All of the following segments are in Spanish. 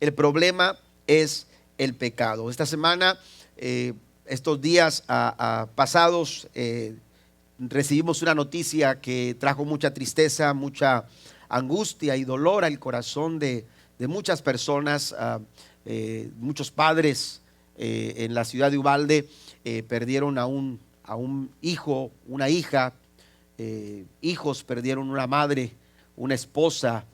el problema es el pecado. Esta semana, estos días pasados, recibimos una noticia que trajo mucha tristeza, mucha angustia y dolor al corazón de muchas personas. Muchos padres en la ciudad de Uvalde perdieron a un hijo, una hija, hijos perdieron una madre, una esposa,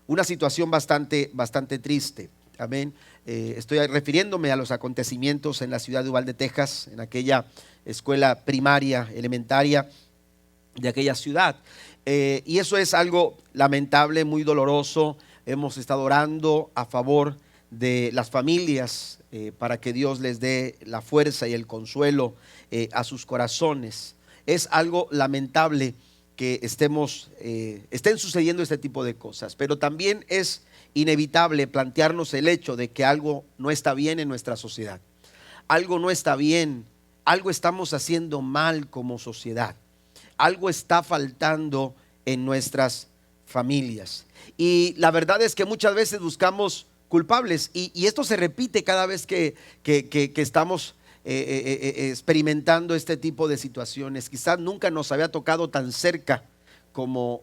una situación bastante triste. Amén. Estoy refiriéndome a los acontecimientos en la ciudad de Uvalde, Texas, en aquella escuela primaria, elementaria de aquella ciudad. Y eso es algo lamentable, muy doloroso. Hemos estado orando a favor de las familias para que Dios les dé la fuerza y el consuelo a sus corazones. Es algo lamentable que estén sucediendo este tipo de cosas, pero también es inevitable plantearnos el hecho de que algo no está bien en nuestra sociedad. Algo no está bien, algo estamos haciendo mal como sociedad. Algo está faltando en nuestras familias. Y la verdad es que muchas veces buscamos culpables y esto se repite cada vez que estamos experimentando este tipo de situaciones. Quizás nunca nos había tocado tan cerca como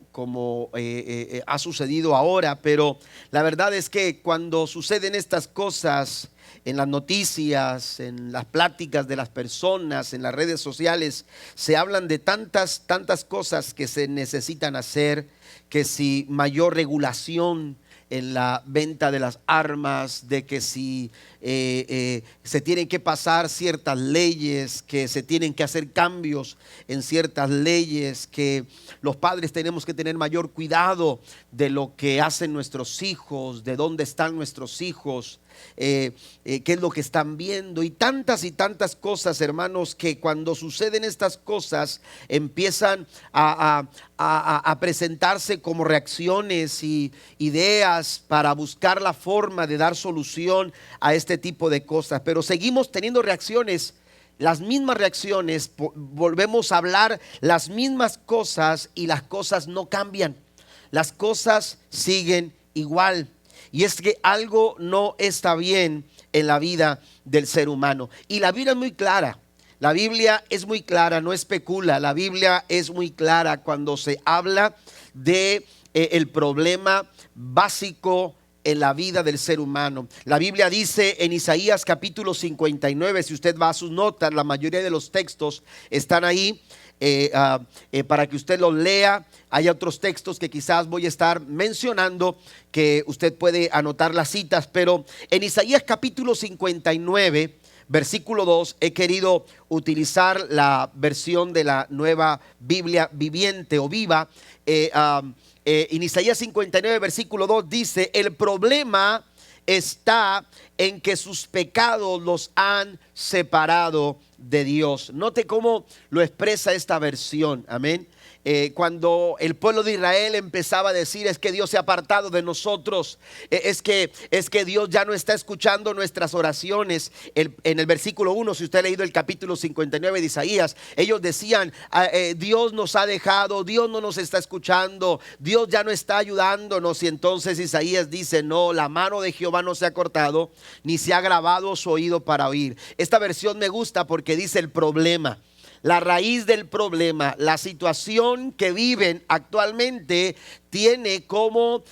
ha sucedido ahora, pero la verdad es que cuando suceden estas cosas en las noticias, en las pláticas de las personas, en las redes sociales, se hablan de tantas cosas que se necesitan hacer, que si mayor regulación en la venta de las armas, de que si se tienen que pasar ciertas leyes, que se tienen que hacer cambios en ciertas leyes, que los padres tenemos que tener mayor cuidado de lo que hacen nuestros hijos, de dónde están nuestros hijos, qué es lo que están viendo y tantas cosas, hermanos, que cuando suceden estas cosas empiezan a presentarse como reacciones y ideas para buscar la forma de dar solución a este tipo de cosas, pero seguimos teniendo reacciones, las mismas reacciones, volvemos a hablar las mismas cosas y las cosas no cambian, las cosas siguen igual. Y es que algo no está bien en la vida del ser humano. Y la Biblia es muy clara. La Biblia es muy clara, no especula. La Biblia es muy clara cuando se habla de el problema básico en la vida del ser humano. La Biblia dice en Isaías capítulo 59, si usted va a sus notas, la mayoría de los textos están ahí. Para que usted los lea. Hay otros textos que quizás voy a estar mencionando que usted puede anotar las citas, pero en Isaías capítulo 59 versículo 2 he querido utilizar la versión de la Nueva Biblia Viviente o Viva. En Isaías 59 versículo 2 dice: el problema está en que sus pecados los han separado de Dios. Note cómo lo expresa esta versión, amén. Cuando el pueblo de Israel empezaba a decir: es que Dios se ha apartado de nosotros, es que Dios ya no está escuchando nuestras oraciones. En el versículo 1, si usted ha leído el capítulo 59 de Isaías, ellos decían: Dios nos ha dejado, Dios no nos está escuchando, Dios ya no está ayudándonos. Y entonces Isaías dice: no, la mano de Jehová no se ha cortado, ni se ha agravado su oído para oír. Esta versión me gusta porque dice el problema. La raíz del problema, la situación que viven actualmente tiene como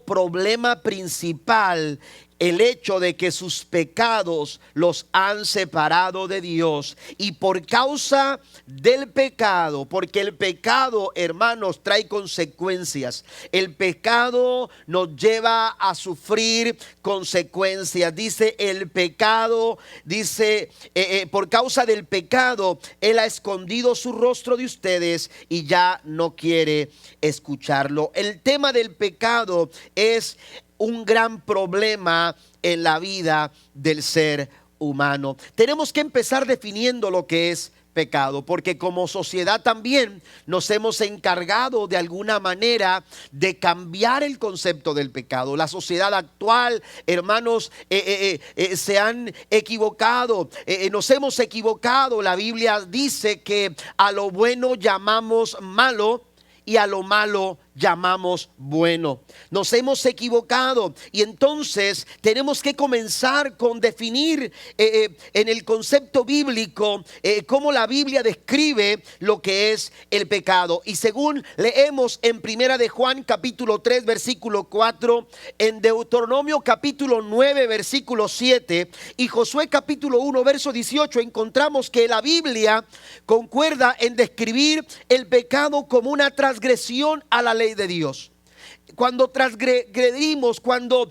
problema principal el hecho de que sus pecados los han separado de Dios. Y por causa del pecado, porque el pecado, hermanos, trae consecuencias. El pecado nos lleva a sufrir consecuencias. Dice el pecado, dice, por causa del pecado, Él ha escondido su rostro de ustedes y ya no quiere escucharlo. El tema del pecado es un gran problema en la vida del ser humano. Tenemos que empezar definiendo lo que es pecado, porque como sociedad también nos hemos encargado de alguna manera de cambiar el concepto del pecado. La sociedad actual, hermanos, se han equivocado, nos hemos equivocado. La Biblia dice que a lo bueno llamamos malo y a lo malo llamamos bueno. Nos hemos equivocado y entonces tenemos que comenzar con definir en el concepto bíblico cómo la Biblia describe lo que es el pecado. Y según leemos en Primera de Juan capítulo 3 versículo 4, en Deuteronomio capítulo 9 versículo 7 y Josué capítulo 1 verso 18, encontramos que la Biblia concuerda en describir el pecado como una transgresión a la ley de Dios. Cuando transgredimos, cuando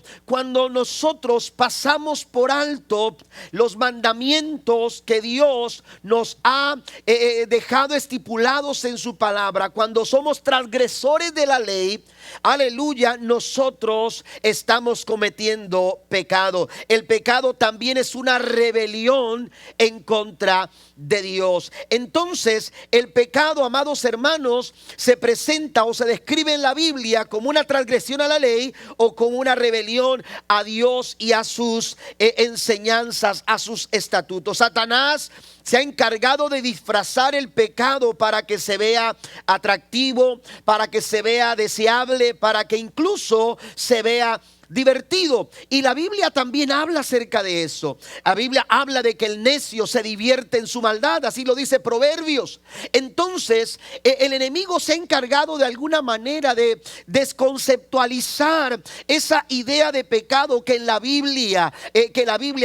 nosotros pasamos por alto los mandamientos que Dios nos ha dejado estipulados en su palabra, cuando somos transgresores de la ley, aleluya, nosotros estamos cometiendo pecado. El pecado también es una rebelión en contra de Dios. Entonces, el pecado, amados hermanos, se presenta o se describe en la Biblia como una transgresión a la ley o como una rebelión a Dios y a sus enseñanzas, a sus estatutos. Satanás se ha encargado de disfrazar el pecado para que se vea atractivo, para que se vea deseable, para que incluso se vea divertido. Y la Biblia también habla acerca de eso. La Biblia habla de que el necio se divierte en su maldad, así lo dice Proverbios. Entonces el enemigo se ha encargado de alguna manera de desconceptualizar esa idea de pecado que en la Biblia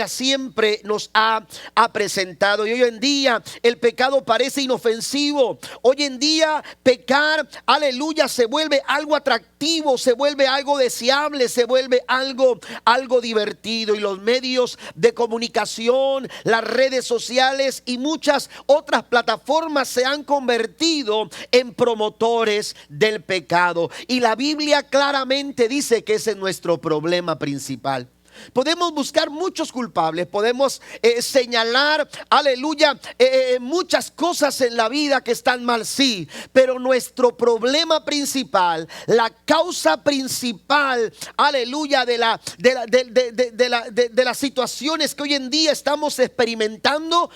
siempre nos ha presentado. Y hoy en día el pecado parece inofensivo. Hoy en día pecar, aleluya, se vuelve algo atractivo, se vuelve algo deseable, se vuelve algo divertido. Y los medios de comunicación, las redes sociales y muchas otras plataformas se han convertido en promotores del pecado. Y la Biblia claramente dice que ese es nuestro problema principal. Podemos buscar muchos culpables, podemos señalar, aleluya, muchas cosas en la vida que están mal, sí, pero nuestro problema principal, la causa principal, aleluya, de las situaciones que hoy en día estamos experimentando,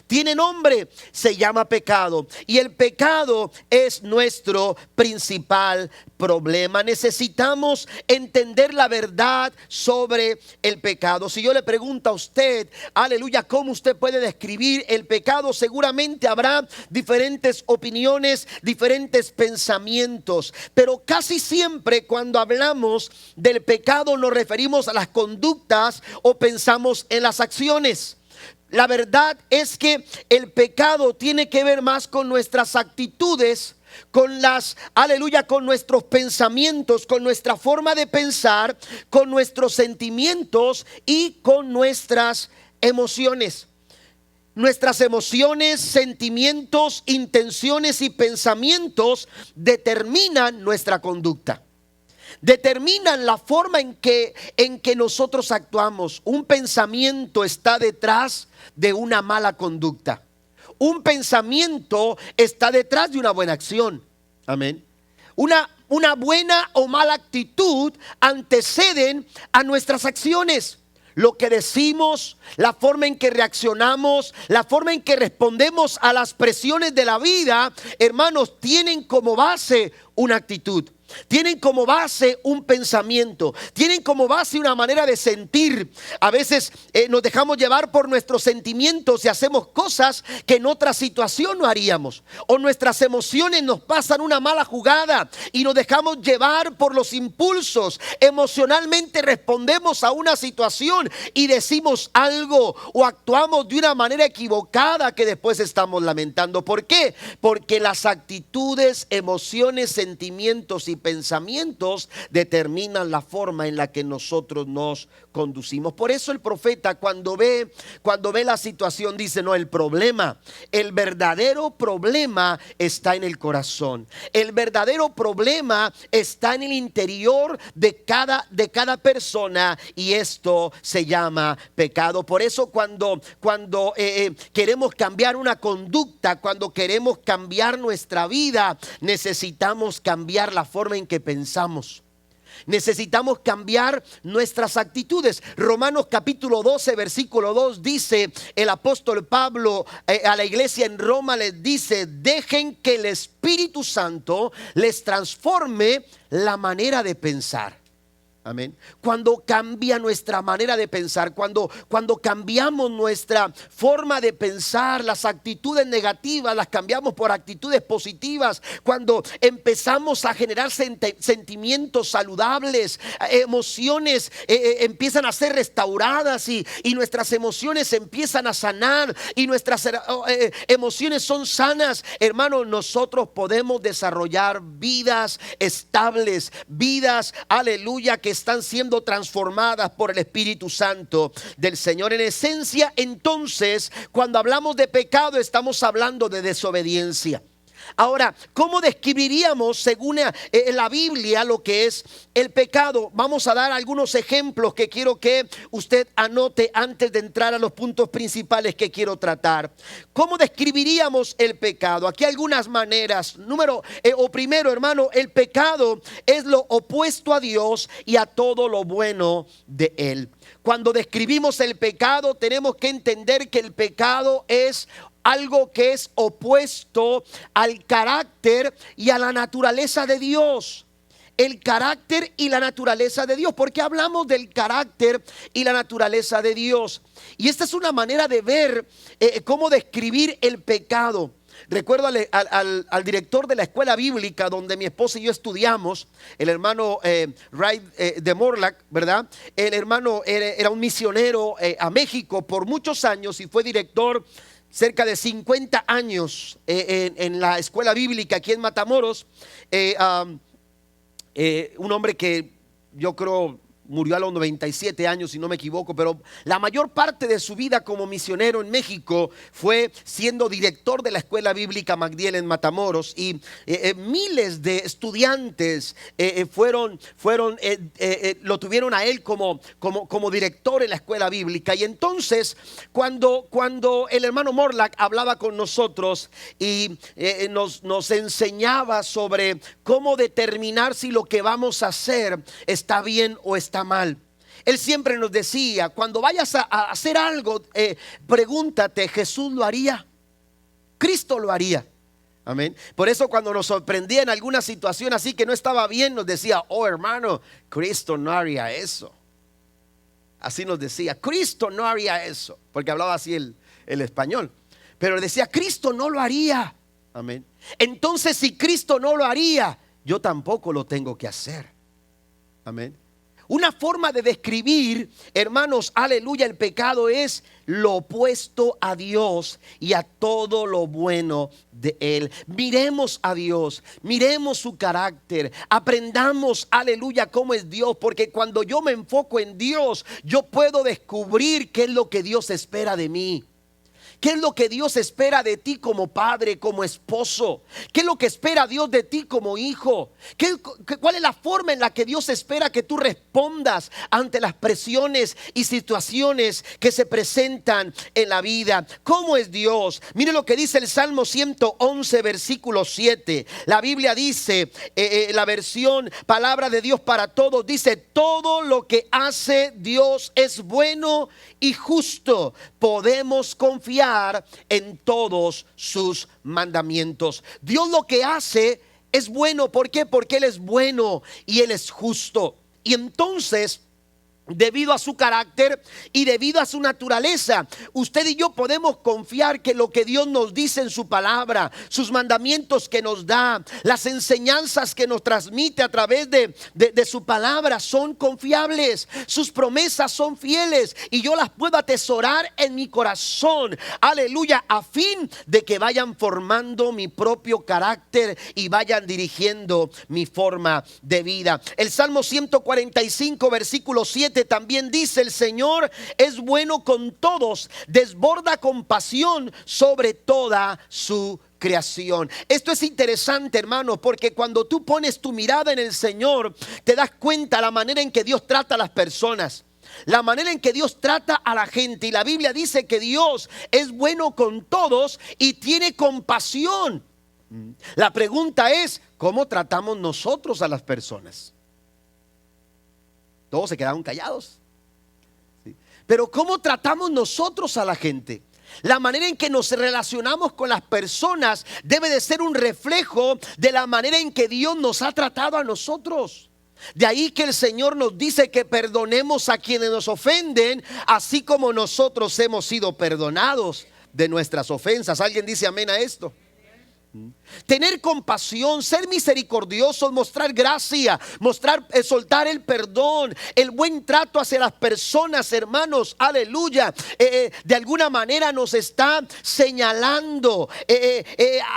tiene nombre, se llama pecado. Y el pecado es nuestro principal problema. Necesitamos entender la verdad sobre el pecado. Si yo le pregunto a usted, aleluya, ¿cómo usted puede describir el pecado? Seguramente habrá diferentes opiniones, diferentes pensamientos, pero casi siempre cuando hablamos del pecado nos referimos a las conductas o pensamos en las acciones. La verdad es que el pecado tiene que ver más con nuestras actitudes, con con nuestros pensamientos, con nuestra forma de pensar, con nuestros sentimientos y con nuestras emociones. Nuestras emociones, sentimientos, intenciones y pensamientos determinan nuestra conducta. Determinan la forma en que nosotros actuamos. Un pensamiento está detrás de una mala conducta. Un pensamiento está detrás de una buena acción. Amén. Una buena o mala actitud anteceden a nuestras acciones. Lo que decimos, la forma en que reaccionamos, la forma en que respondemos a las presiones de la vida, hermanos, tienen como base una actitud. Tienen como base un pensamiento, tienen como base una manera de sentir. A veces nos dejamos llevar por nuestros sentimientos y hacemos cosas que en otra situación no haríamos. O nuestras emociones nos pasan una mala jugada y nos dejamos llevar por los impulsos. Emocionalmente respondemos a una situación y decimos algo o actuamos de una manera equivocada que después estamos lamentando. ¿Por qué? Porque las actitudes, emociones, sentimientos y pensamientos determinan la forma en la que nosotros nos conducimos. Por eso el profeta cuando ve la situación dice, no, el verdadero problema está en el corazón. El verdadero problema está en el interior de cada persona y esto se llama pecado. Por eso cuando queremos cambiar una conducta, cuando queremos cambiar nuestra vida, necesitamos cambiar la forma en que pensamos. Necesitamos cambiar nuestras actitudes. Romanos capítulo 12, versículo 2 dice, el apóstol Pablo a la iglesia en Roma les dice: dejen que el Espíritu Santo les transforme la manera de pensar. Amén. Cuando cambia nuestra manera de pensar, cuando cambiamos nuestra forma de pensar, las actitudes negativas las cambiamos por actitudes positivas, cuando empezamos a generar sentimientos saludables, emociones empiezan a ser restauradas y nuestras emociones empiezan a sanar y nuestras emociones son sanas, hermano, nosotros podemos desarrollar vidas estables, vidas, aleluya, que están siendo transformadas por el Espíritu Santo del Señor. En esencia, entonces, cuando hablamos de pecado, estamos hablando de desobediencia. Ahora, ¿cómo describiríamos según la Biblia lo que es el pecado? Vamos a dar algunos ejemplos que quiero que usted anote antes de entrar a los puntos principales que quiero tratar. ¿Cómo describiríamos el pecado? Aquí algunas maneras. Primero, hermano, el pecado es lo opuesto a Dios y a todo lo bueno de Él. Cuando describimos el pecado, tenemos que entender que el pecado es algo que es opuesto al carácter y a la naturaleza de Dios. El carácter y la naturaleza de Dios. ¿Por qué hablamos del carácter y la naturaleza de Dios? Y esta es una manera de ver cómo describir el pecado. Recuerdo al director de la escuela bíblica donde mi esposa y yo estudiamos, el hermano Wright de Morlack, ¿verdad? El hermano era un misionero a México por muchos años y fue director cerca de 50 años en la escuela bíblica aquí en Matamoros. Un hombre que yo creo murió a los 97 años, si no me equivoco, pero la mayor parte de su vida como misionero en México fue siendo director de la escuela bíblica Magdiel en Matamoros, y miles de estudiantes lo tuvieron a él como director en la escuela bíblica. Y entonces cuando el hermano Morlack hablaba con nosotros y nos enseñaba sobre cómo determinar si lo que vamos a hacer está bien o está mal, él siempre nos decía: cuando vayas a hacer algo, pregúntate, ¿Jesús lo haría? ¿Cristo lo haría? Amén. Por eso cuando nos sorprendía en alguna situación así que no estaba bien, nos decía: oh hermano, Cristo no haría eso. Así nos decía: Cristo no haría eso, porque hablaba así el español, pero decía: Cristo no lo haría. Amén. Entonces, si Cristo no lo haría, yo tampoco lo tengo que hacer. Amén. Una forma de describir, hermanos, aleluya, el pecado es lo opuesto a Dios y a todo lo bueno de Él. Miremos a Dios, miremos su carácter, aprendamos, aleluya, cómo es Dios, porque cuando yo me enfoco en Dios, yo puedo descubrir qué es lo que Dios espera de mí. ¿Qué es lo que Dios espera de ti como padre, como esposo? ¿Qué es lo que espera Dios de ti como hijo? ¿Cuál es la forma en la que Dios espera que tú respondas ante las presiones y situaciones que se presentan en la vida? ¿Cómo es Dios? Mire lo que dice el Salmo 111, versículo 7. La Biblia dice, la versión Palabra de Dios para Todos, dice: todo lo que hace Dios es bueno y justo. Podemos confiar en todos sus mandamientos. Dios lo que hace es bueno. ¿Por qué? Porque Él es bueno y Él es justo. Y entonces, debido a su carácter y debido a su naturaleza, usted y yo podemos confiar que lo que Dios nos dice en su palabra, sus mandamientos que nos da, las enseñanzas que nos transmite a través de su palabra son confiables. Sus promesas son fieles y yo las puedo atesorar en mi corazón, aleluya, a fin de que vayan formando mi propio carácter y vayan dirigiendo mi forma de vida. El Salmo 145, versículo 7 también dice: el Señor es bueno con todos, desborda compasión sobre toda su creación. Esto es interesante, hermano, porque cuando tú pones tu mirada en el Señor, te das cuenta la manera en que Dios trata a las personas, la manera en que Dios trata a la gente. Y la Biblia dice que Dios es bueno con todos y tiene compasión. La pregunta es: ¿cómo tratamos nosotros a las personas? Todos se quedaron callados. ¿Sí? Pero ¿cómo tratamos nosotros a la gente? La manera en que nos relacionamos con las personas debe de ser un reflejo de la manera en que Dios nos ha tratado a nosotros. De ahí que el Señor nos dice que perdonemos a quienes nos ofenden, así como nosotros hemos sido perdonados de nuestras ofensas. ¿Alguien dice amén a esto? Tener compasión, ser misericordiosos, mostrar gracia, soltar el perdón, el buen trato hacia las personas, hermanos, aleluya. De alguna manera nos está señalando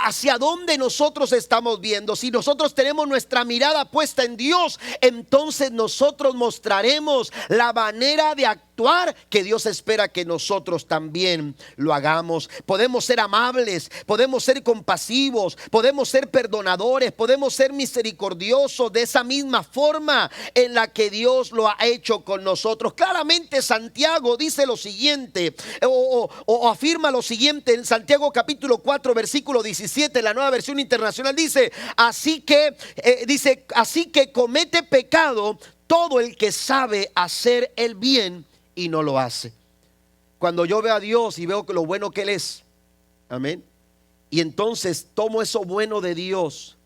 hacia dónde nosotros estamos viendo. Si nosotros tenemos nuestra mirada puesta en Dios, entonces nosotros mostraremos la manera de actuar que Dios espera que nosotros también lo hagamos. Podemos ser amables, podemos ser compasivos, podemos ser perdonadores, podemos ser misericordiosos de esa misma forma en la que Dios lo ha hecho con nosotros. Claramente Santiago dice lo siguiente, o afirma lo siguiente en Santiago capítulo 4 versículo 17, la Nueva Versión Internacional dice: así que comete pecado todo el que sabe hacer el bien y no lo hace. Cuando yo veo a Dios y veo lo bueno que Él es, amén, y entonces tomo eso bueno de Dios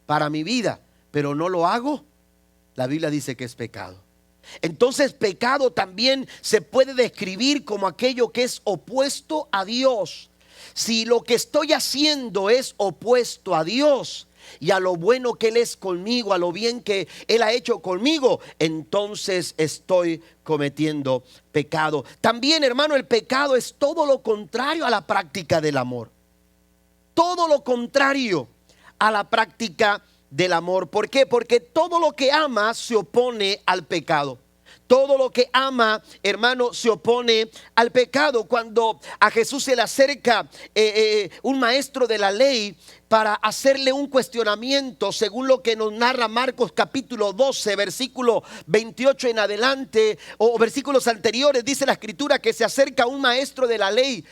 para mi vida, pero no lo hago, la Biblia dice que es pecado. Entonces pecado también se puede describir como aquello que es opuesto a Dios. Si lo que estoy haciendo es opuesto a Dios y a lo bueno que Él es conmigo, a lo bien que Él ha hecho conmigo, entonces estoy cometiendo pecado. También, hermano, el pecado es todo lo contrario a la práctica del amor. Todo lo contrario a la práctica del amor. ¿Por qué? Porque todo lo que ama se opone al pecado. Todo lo que ama, hermano, se opone al pecado. Cuando a Jesús se le acerca un maestro de la ley para hacerle un cuestionamiento, según lo que nos narra Marcos capítulo 12, versículo 28 en adelante, o versículos anteriores, dice la escritura que se acerca un maestro de la ley,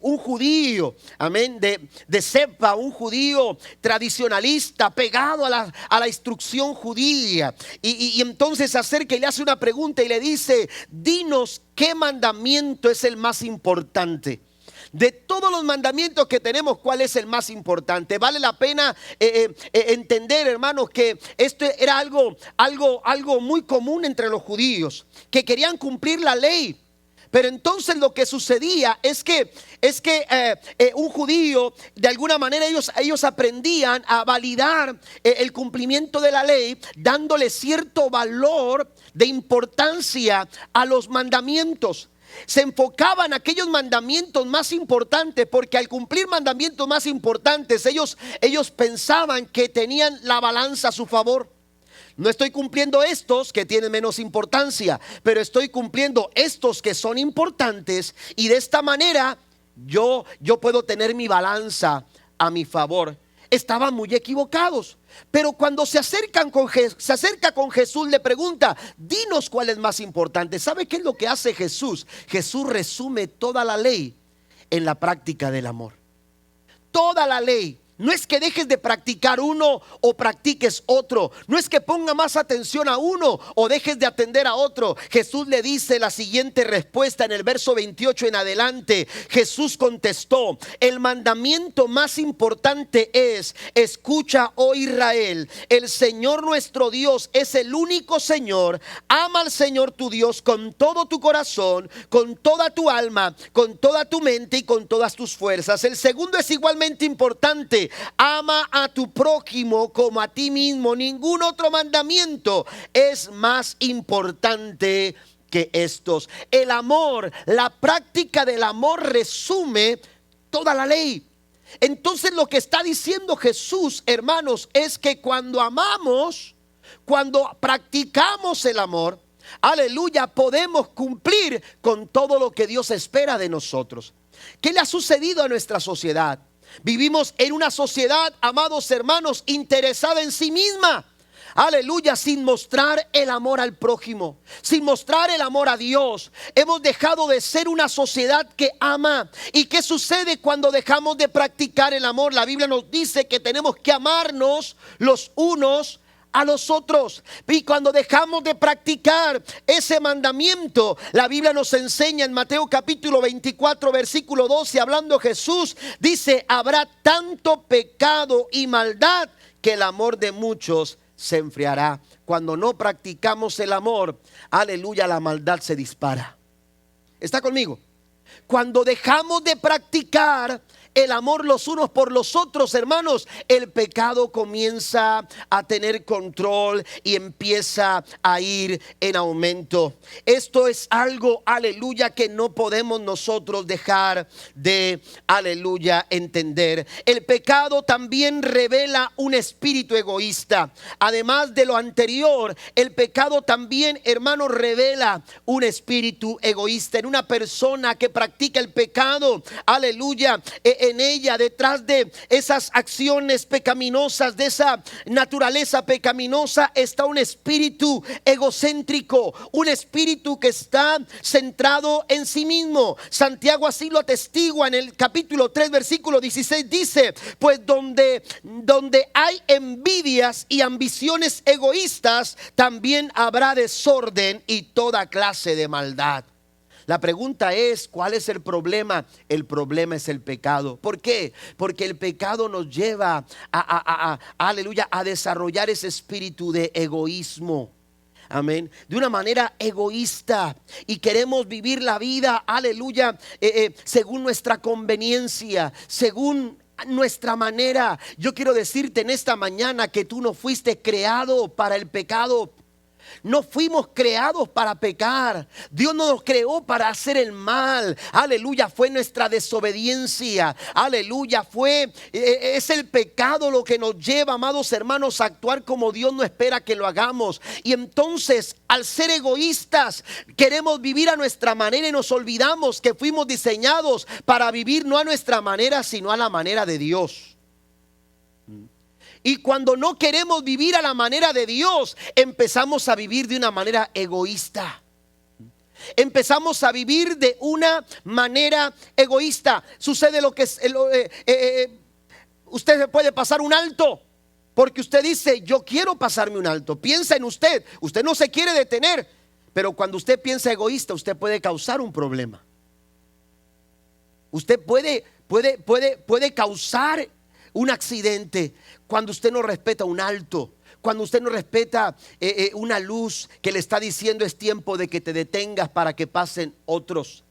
un judío, amén, de cepa, un judío tradicionalista, pegado a la instrucción judía, y entonces se acerca y le hace una pregunta y le dice: dinos qué mandamiento es el más importante. De todos los mandamientos que tenemos, ¿cuál es el más importante? Vale la pena entender, hermanos, que esto era algo muy común entre los judíos, que querían cumplir la ley. Pero entonces lo que sucedía es que un judío, de alguna manera ellos aprendían a validar el cumplimiento de la ley, dándole cierto valor de importancia a los mandamientos. Se enfocaban en aquellos mandamientos más importantes, porque al cumplir mandamientos más importantes ellos pensaban que tenían la balanza a su favor. No estoy cumpliendo estos que tienen menos importancia, pero estoy cumpliendo estos que son importantes, y de esta manera yo puedo tener mi balanza a mi favor. Estaban muy equivocados. Pero cuando se acerca con Jesús, le pregunta: dinos cuál es más importante. ¿Sabe qué es lo que hace Jesús? Jesús resume toda la ley en la práctica del amor. Toda la ley. No es que dejes de practicar uno o practiques otro. No es que ponga más atención a uno o dejes de atender a otro. Jesús le dice la siguiente respuesta en el verso 28 en adelante. Jesús contestó: el mandamiento más importante es: escucha, oh Israel, el Señor nuestro Dios es el único Señor. Ama al Señor tu Dios con todo tu corazón, con toda tu alma, con toda tu mente y con todas tus fuerzas. El segundo es igualmente importante: ama a tu prójimo como a ti mismo. Ningún otro mandamiento es más importante que estos. El amor, la práctica del amor resume toda la ley. Entonces lo que está diciendo Jesús, hermanos, es que cuando amamos, cuando practicamos el amor, aleluya, podemos cumplir con todo lo que Dios espera de nosotros. ¿Qué le ha sucedido a nuestra sociedad? Vivimos en una sociedad, amados hermanos, interesada en sí misma. Aleluya, sin mostrar el amor al prójimo, sin mostrar el amor a Dios. Hemos dejado de ser una sociedad que ama. ¿Y qué sucede cuando dejamos de practicar el amor? La Biblia nos dice que tenemos que amarnos los unos a los otros. Y cuando dejamos de practicar ese mandamiento, la Biblia nos enseña en Mateo capítulo 24 versículo 12, hablando Jesús, dice: habrá tanto pecado y maldad que el amor de muchos se enfriará. Cuando no practicamos el amor, aleluya, la maldad se dispara. ¿Está conmigo? Cuando dejamos de practicar el amor los unos por los otros, hermanos, el pecado comienza a tener control y empieza a ir en aumento. Esto es algo, aleluya, que no podemos nosotros dejar de, aleluya, entender. El pecado también revela un espíritu egoísta. Además de lo anterior, el pecado también, hermanos, revela un espíritu egoísta en una persona que practica el pecado. Aleluya, en ella, detrás de esas acciones pecaminosas, de esa naturaleza pecaminosa, está un espíritu egocéntrico, un espíritu que está centrado en sí mismo. Santiago así lo atestigua en el capítulo 3 versículo 16, dice: pues donde hay envidias y ambiciones egoístas, también habrá desorden y toda clase de maldad. La pregunta es: ¿cuál es el problema? El problema es el pecado. ¿Por qué? Porque el pecado nos lleva aleluya, a desarrollar ese espíritu de egoísmo. Amén. De una manera egoísta, y queremos vivir la vida, aleluya, según nuestra conveniencia, según nuestra manera. Yo quiero decirte en esta mañana que tú no fuiste creado para el pecado. No fuimos creados para pecar. Dios no nos creó para hacer el mal. Aleluya, fue nuestra desobediencia. Aleluya, es el pecado lo que nos lleva, amados hermanos, a actuar como Dios no espera que lo hagamos. Y entonces, al ser egoístas, queremos vivir a nuestra manera y nos olvidamos que fuimos diseñados para vivir no a nuestra manera, sino a la manera de Dios. Y cuando no queremos vivir a la manera de Dios, empezamos a vivir de una manera egoísta. Empezamos a vivir de una manera egoísta. Sucede lo que es, usted se puede pasar un alto, porque usted dice: yo quiero pasarme un alto. Piensa en usted. Usted no se quiere detener, pero cuando usted piensa egoísta, usted puede causar un problema. Usted puede causar un accidente cuando usted no respeta un alto, cuando usted no respeta una luz que le está diciendo: es tiempo de que te detengas para que pasen otros.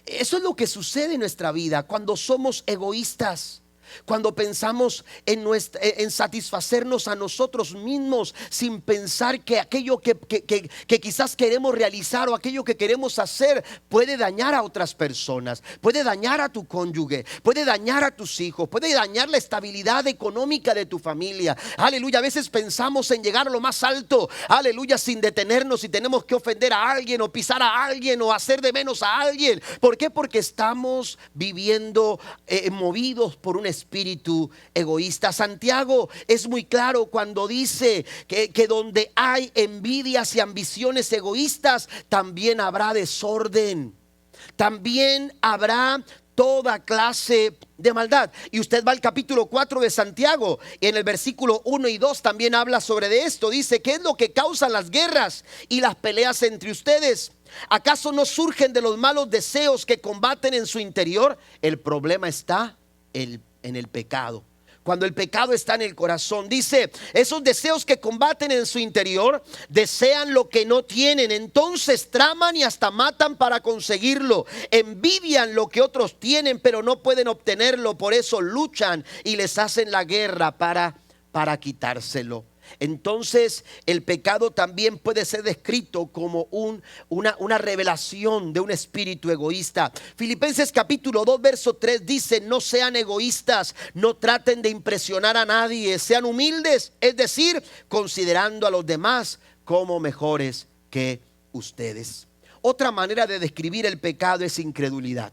Eso es lo que sucede en nuestra vida cuando somos egoístas. Cuando pensamos en satisfacernos a nosotros mismos, sin pensar que aquello que quizás queremos realizar o aquello que queremos hacer puede dañar a otras personas, puede dañar a tu cónyuge, puede dañar a tus hijos, puede dañar la estabilidad económica de tu familia. Aleluya, a veces pensamos en llegar a lo más alto, aleluya, sin detenernos si tenemos que ofender a alguien o pisar a alguien o hacer de menos a alguien. ¿Por qué? Porque estamos viviendo movidos por un espíritu egoísta. Santiago es muy claro cuando dice que donde hay envidias y ambiciones egoístas, también habrá desorden, también habrá toda clase de maldad. Y usted va al capítulo 4 de Santiago, y en el versículo 1 y 2 también habla sobre de esto. Dice: ¿qué es lo que causa las guerras y las peleas entre ustedes? ¿Acaso no surgen de los malos deseos que combaten en su interior? El problema está en el pecado. Cuando el pecado está en el corazón, dice: esos deseos que combaten en su interior desean lo que no tienen, entonces traman y hasta matan para conseguirlo. Envidian lo que otros tienen, pero no pueden obtenerlo, por eso luchan y les hacen la guerra para quitárselo. Entonces el pecado también puede ser descrito como una revelación de un espíritu egoísta. Filipenses capítulo 2 verso 3 dice: no sean egoístas, no traten de impresionar a nadie, sean humildes, es decir, considerando a los demás como mejores que ustedes. Otra manera de describir el pecado es incredulidad.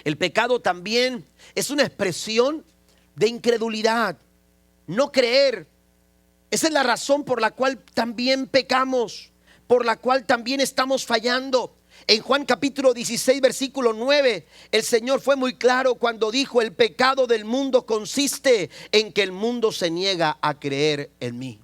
El pecado también es una expresión de incredulidad, no creer. Esa es la razón por la cual también pecamos, por la cual también estamos fallando. En Juan capítulo 16 versículo 9, el Señor fue muy claro cuando dijo: el pecado del mundo consiste en que el mundo se niega a creer en mí.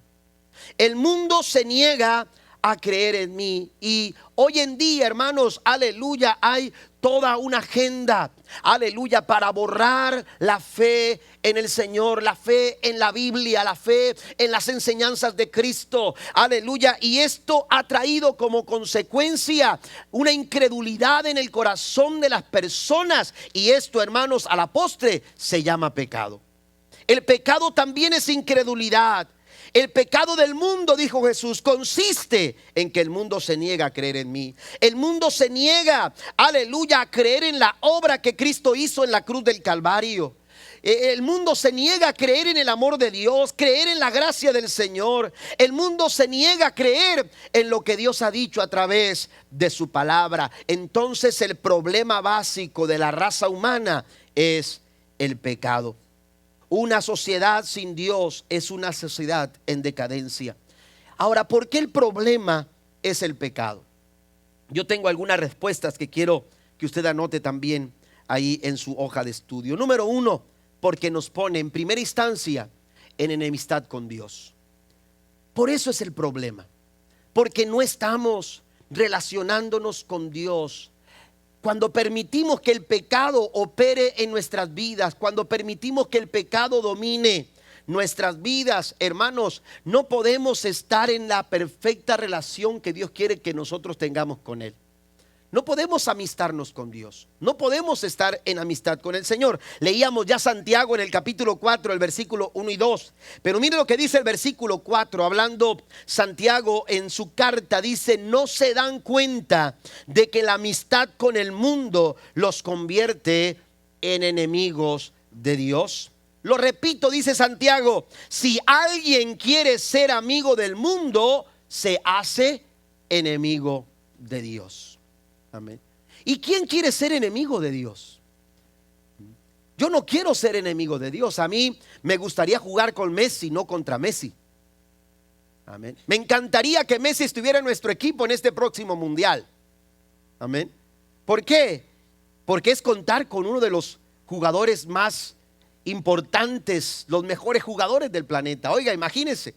El mundo se niega a creer en mí. Y hoy en día, hermanos, aleluya, hay toda una agenda, aleluya, para borrar la fe en el Señor, la fe en la Biblia, la fe en las enseñanzas de Cristo, aleluya. Y esto ha traído como consecuencia una incredulidad en el corazón de las personas. Y esto, hermanos, a la postre se llama pecado. El pecado también es incredulidad. El pecado del mundo, dijo Jesús, consiste en que el mundo se niega a creer en mí. El mundo se niega, aleluya, a creer en la obra que Cristo hizo en la cruz del Calvario. El mundo se niega a creer en el amor de Dios, creer en la gracia del Señor. El mundo se niega a creer en lo que Dios ha dicho a través de su palabra. Entonces el problema básico de la raza humana es el pecado. Una sociedad sin Dios es una sociedad en decadencia. Ahora, ¿por qué el problema es el pecado? Yo tengo algunas respuestas que quiero que usted anote también ahí en su hoja de estudio. Número uno, porque nos pone en primera instancia en enemistad con Dios. Por eso es el problema, porque no estamos relacionándonos con Dios. Cuando permitimos que el pecado opere en nuestras vidas, cuando permitimos que el pecado domine nuestras vidas, hermanos, no podemos estar en la perfecta relación que Dios quiere que nosotros tengamos con Él. No podemos amistarnos con Dios, no podemos estar en amistad con el Señor. Leíamos ya Santiago en el capítulo 4, el versículo 1 y 2. Pero mire lo que dice el versículo 4, hablando Santiago en su carta, dice: no se dan cuenta de que la amistad con el mundo los convierte en enemigos de Dios. Lo repito, dice Santiago: si alguien quiere ser amigo del mundo, se hace enemigo de Dios. Amén. ¿Y quién quiere ser enemigo de Dios? Yo no quiero ser enemigo de Dios. A mí me gustaría jugar con Messi, no contra Messi. Amén. Me encantaría que Messi estuviera en nuestro equipo en este próximo mundial. Amén. ¿Por qué? Porque es contar con uno de los jugadores más importantes, los mejores jugadores del planeta. Oiga, imagínense.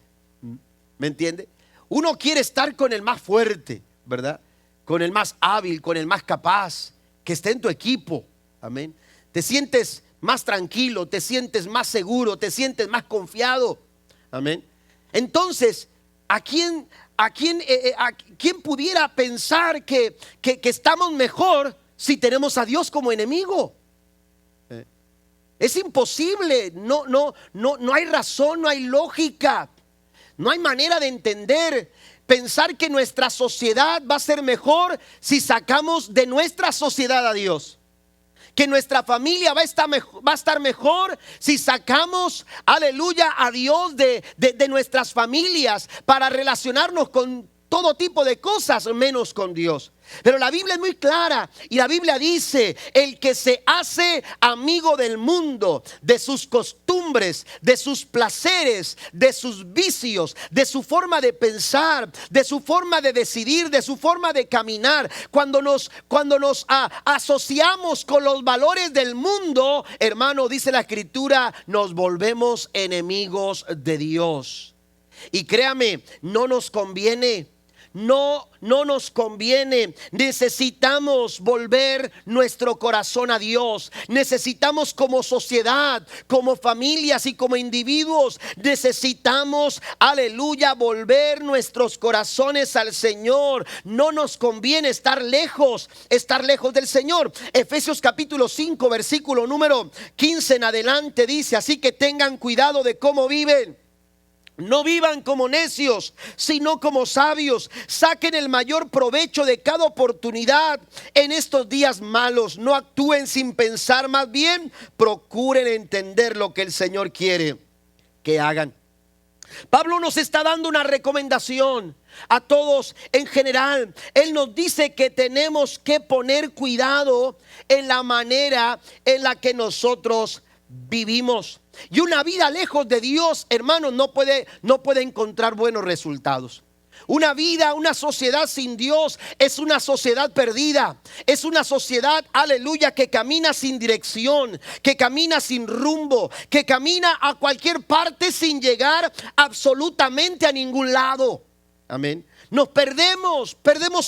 ¿Me entiende? Uno quiere estar con el más fuerte, ¿verdad? Con el más hábil, con el más capaz, que esté en tu equipo. Amén. Te sientes más tranquilo, te sientes más seguro, te sientes más confiado. Amén. Entonces, ¿a quién pudiera pensar que estamos mejor si tenemos a Dios como enemigo? Es imposible. No hay razón, no hay lógica, no hay manera de entender. Pensar que nuestra sociedad va a ser mejor si sacamos de nuestra sociedad a Dios. Que nuestra familia va a estar mejor si sacamos, aleluya, a Dios de nuestras familias para relacionarnos con todo tipo de cosas menos con Dios. Pero la Biblia es muy clara y la Biblia dice: el que se hace amigo del mundo, de sus costumbres, de sus placeres, de sus vicios, de su forma de pensar, de su forma de decidir, de su forma de caminar, cuando nos asociamos con los valores del mundo, hermano, dice la Escritura, nos volvemos enemigos de Dios. Y créame, no nos conviene. No nos conviene. Necesitamos volver nuestro corazón a Dios. Necesitamos, como sociedad, como familias y como individuos, necesitamos, aleluya, volver nuestros corazones al Señor. No nos conviene estar lejos del Señor. Efesios capítulo 5, versículo número 15 en adelante dice: así que tengan cuidado de cómo viven. No vivan como necios, sino como sabios. Saquen el mayor provecho de cada oportunidad en estos días malos. No actúen sin pensar, más bien procuren entender lo que el Señor quiere que hagan. Pablo nos está dando una recomendación a todos en general. Él nos dice que tenemos que poner cuidado en la manera en la que nosotros vivimos. Y una vida lejos de Dios, hermanos, no puede encontrar buenos resultados. Una vida, una sociedad sin Dios es una sociedad perdida. Es una sociedad, aleluya, que camina sin dirección, que camina sin rumbo, que camina a cualquier parte sin llegar absolutamente a ningún lado. Amén. Nos perdemos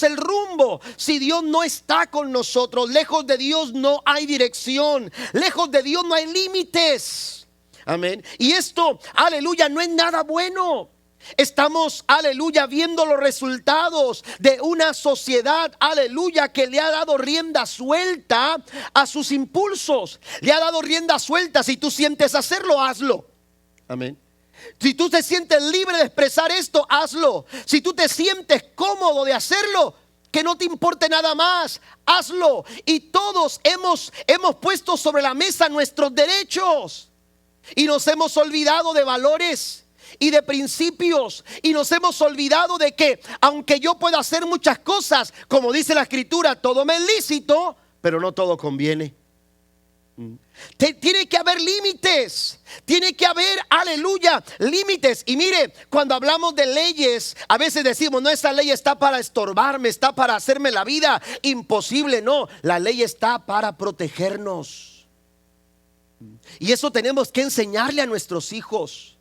el rumbo si Dios no está con nosotros. Lejos de Dios no hay dirección. Lejos de Dios no hay límites. Amén. Y esto, aleluya, no es nada bueno. Estamos, aleluya, viendo los resultados de una sociedad, aleluya, que le ha dado rienda suelta a sus impulsos. Le ha dado rienda suelta. Si tú sientes hacerlo, hazlo. Amén. Si tú te sientes libre de expresar esto, hazlo. Si tú te sientes cómodo de hacerlo, que no te importe nada más, hazlo. Y todos hemos puesto sobre la mesa nuestros derechos y nos hemos olvidado de valores y de principios, y nos hemos olvidado de que aunque yo pueda hacer muchas cosas, como dice la escritura, todo me es lícito, pero no todo conviene. Tiene que haber límites. Tiene que haber, aleluya, límites. Y mire, cuando hablamos de leyes, a veces decimos, no, esa ley está para estorbarme, está para hacerme la vida imposible. No, la ley está para protegernos. Y eso tenemos que enseñarle a nuestros hijos.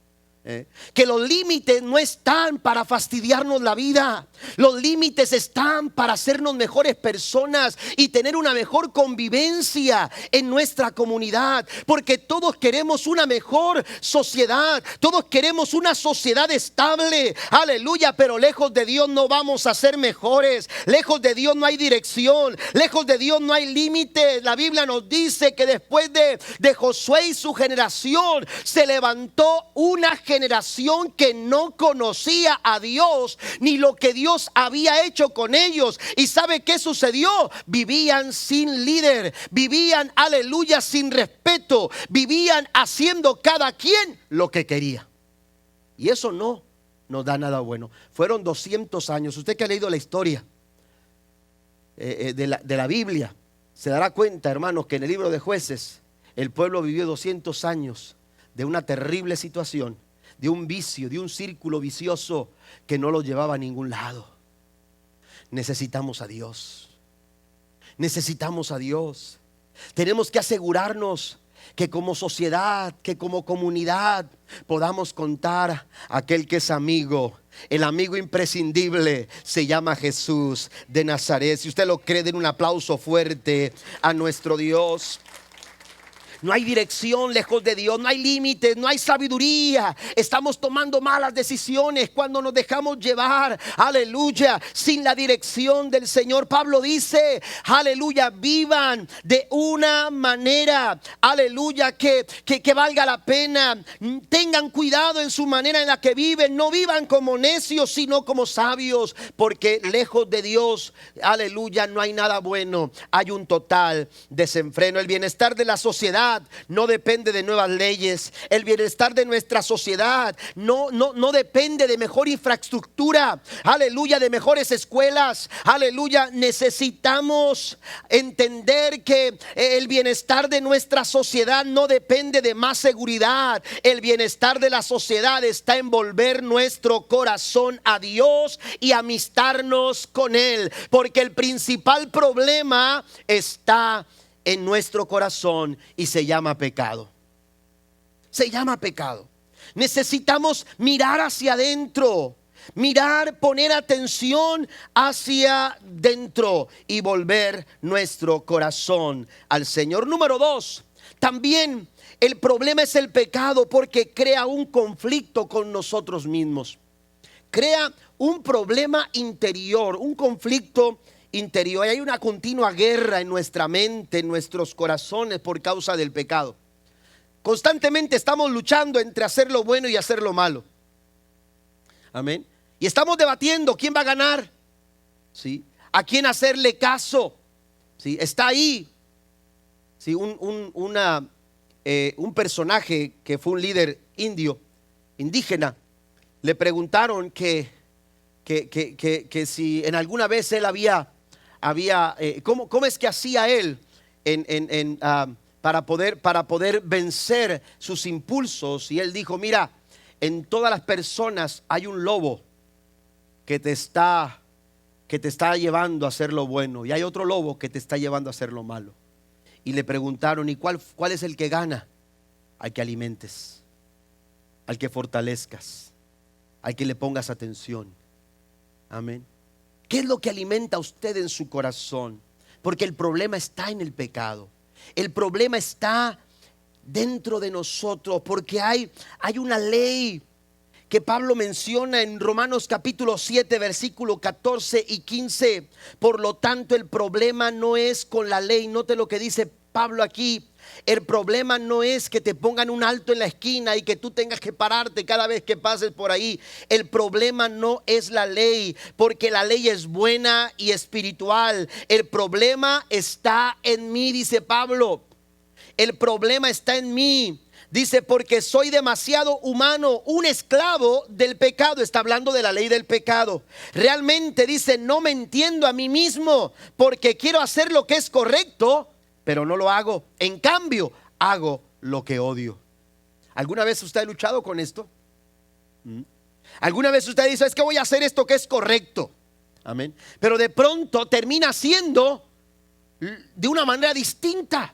Que los límites no están para fastidiarnos la vida. Los límites están para hacernos mejores personas y tener una mejor convivencia en nuestra comunidad. Porque todos queremos una mejor sociedad. Todos queremos una sociedad estable. Aleluya, pero lejos de Dios no vamos a ser mejores. Lejos de Dios no hay dirección. Lejos de Dios no hay límites. La Biblia nos dice que después de Josué y su generación se levantó una generación que no conocía a Dios ni lo que Dios había hecho con ellos. ¿Y sabe qué sucedió? Vivían sin líder, vivían, aleluya, sin respeto, vivían haciendo cada quien lo que quería. Y eso no nos da nada bueno. Fueron 200 años. Usted que ha leído la historia de la Biblia se dará cuenta, hermanos, que en el libro de Jueces el pueblo vivió 200 años de una terrible situación, de un vicio, de un círculo vicioso que no lo llevaba a ningún lado. Necesitamos a Dios. Necesitamos a Dios. Tenemos que asegurarnos que como sociedad, que como comunidad podamos contar a aquel que es amigo. El amigo imprescindible se llama Jesús de Nazaret. Si usted lo cree, den un aplauso fuerte a nuestro Dios. No hay dirección lejos de Dios, no hay límites, no hay sabiduría. Estamos tomando malas decisiones cuando nos dejamos llevar, aleluya, sin la dirección del Señor. Pablo dice, aleluya, vivan de una manera, aleluya, que valga la pena. Tengan cuidado en su manera en la que viven. No vivan como necios, sino como sabios, porque lejos de Dios, aleluya, no hay nada bueno. Hay un total desenfreno. El bienestar de la sociedad no depende de nuevas leyes. El bienestar de nuestra sociedad no depende de mejor infraestructura, aleluya, de mejores escuelas, aleluya. Necesitamos entender que el bienestar de nuestra sociedad no depende de más seguridad. El bienestar de la sociedad está en volver nuestro corazón a Dios y amistarnos con Él, porque el principal problema está en nuestro corazón y se llama pecado. Se llama pecado. Necesitamos mirar hacia adentro, poner atención hacia dentro y volver nuestro corazón al Señor. Número 2, también el problema es el pecado porque crea un conflicto con nosotros mismos. Crea un problema interior, un conflicto interior. Y hay una continua guerra en nuestra mente, en nuestros corazones por causa del pecado. Constantemente estamos luchando entre hacer lo bueno y hacer lo malo. Amén. Y estamos debatiendo quién va a ganar, ¿sí? A quién hacerle caso, ¿sí? Está ahí, ¿sí? Un personaje que fue un líder indígena. Le preguntaron que si en alguna vez él había ¿cómo es que hacía él para poder vencer sus impulsos? Y él dijo, mira, en todas las personas hay un lobo, que te está llevando a hacer lo bueno, y hay otro lobo que te está llevando a hacer lo malo. Y le preguntaron: ¿y cuál es el que gana? Al que alimentes, al que fortalezcas, al que le pongas atención. Amén. ¿Qué es lo que alimenta a usted en su corazón? Porque el problema está en el pecado. El problema está dentro de nosotros, porque hay una ley que Pablo menciona en Romanos capítulo 7, versículo 14 y 15. Por lo tanto, el problema no es con la ley. Note lo que dice Pablo aquí. El problema no es que te pongan un alto en la esquina y que tú tengas que pararte cada vez que pases por ahí. El problema no es la ley, porque la ley es buena y espiritual. El problema está en mí, dice Pablo. El problema está en mí. Dice: porque soy demasiado humano, un esclavo del pecado. Está hablando de la ley del pecado. Realmente, dice, no me entiendo a mí mismo, porque quiero hacer lo que es correcto, pero no lo hago. En cambio, hago lo que odio. ¿Alguna vez usted ha luchado con esto? ¿Alguna vez usted dice: es que voy a hacer esto que es correcto? Amén. Pero de pronto termina siendo de una manera distinta.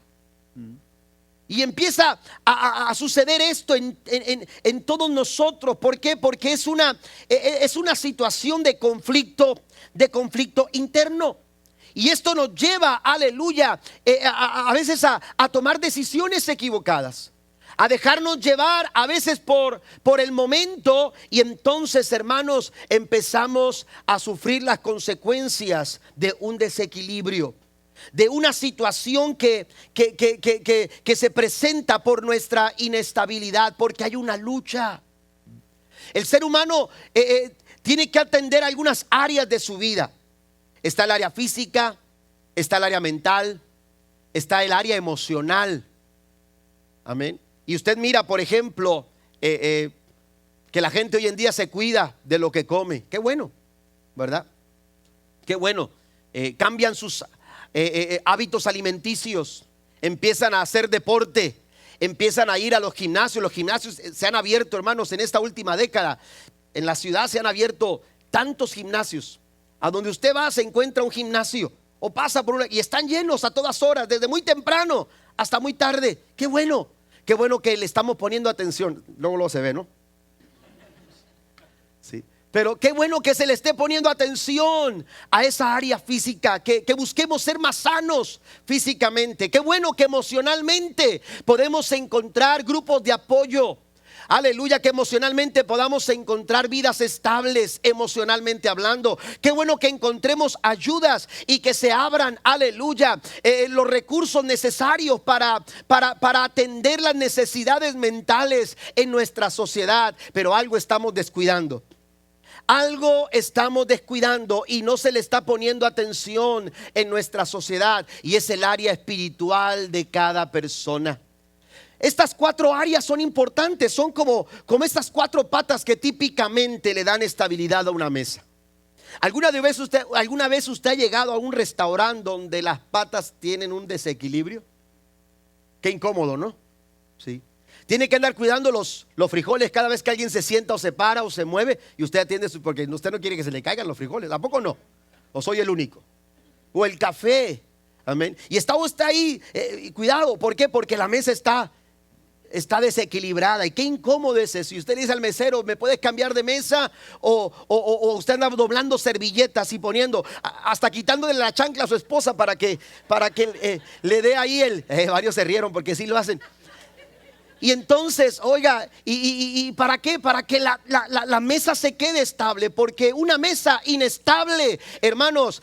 Y empieza a suceder esto en todos nosotros. ¿Por qué? Porque es una situación de conflicto interno. Y esto nos lleva, aleluya, a veces a tomar decisiones equivocadas, a dejarnos llevar a veces por el momento. Y entonces, hermanos, empezamos a sufrir las consecuencias de un desequilibrio, de una situación que se presenta por nuestra inestabilidad, porque hay una lucha. El ser humano tiene que atender algunas áreas de su vida. Está el área física, está el área mental, está el área emocional. Amén. Y usted mira, por ejemplo, que la gente hoy en día se cuida de lo que come. Qué bueno, ¿verdad? Qué bueno. Cambian sus hábitos alimenticios, empiezan a hacer deporte, empiezan a ir a los gimnasios. Los gimnasios se han abierto, hermanos, en esta última década. En la ciudad se han abierto tantos gimnasios. A donde usted va se encuentra un gimnasio, o pasa por una, y están llenos a todas horas, desde muy temprano hasta muy tarde. Qué bueno que le estamos poniendo atención. Luego se ve, ¿no? Sí. Pero qué bueno que se le esté poniendo atención a esa área física, que busquemos ser más sanos físicamente. Qué bueno que emocionalmente podemos encontrar grupos de apoyo. Aleluya, que emocionalmente podamos encontrar vidas estables emocionalmente hablando. Qué bueno que encontremos ayudas y que se abran, aleluya, los recursos necesarios para atender las necesidades mentales en nuestra sociedad. Pero algo estamos descuidando. Algo estamos descuidando y no se le está poniendo atención en nuestra sociedad, y es el área espiritual de cada persona. Estas 4 áreas son importantes, son como estas 4 patas que típicamente le dan estabilidad a una mesa. ¿Alguna vez usted ha llegado a un restaurante donde las patas tienen un desequilibrio? Qué incómodo, ¿no? Sí. Tiene que andar cuidando los frijoles cada vez que alguien se sienta o se para o se mueve, y usted atiende porque usted no quiere que se le caigan los frijoles. ¿Tampoco no? ¿O soy el único? O el café. Amén. Y está usted ahí, cuidado. ¿Por qué? Porque la mesa está desequilibrada. Y qué incómodo es eso. Si usted le dice al mesero: ¿me puedes cambiar de mesa? O usted anda doblando servilletas y poniendo, hasta quitándole la chancla a su esposa para que le dé ahí varios se rieron porque sí lo hacen. Y entonces, oiga, ¿y para qué? Para que la mesa se quede estable. Porque una mesa inestable, hermanos,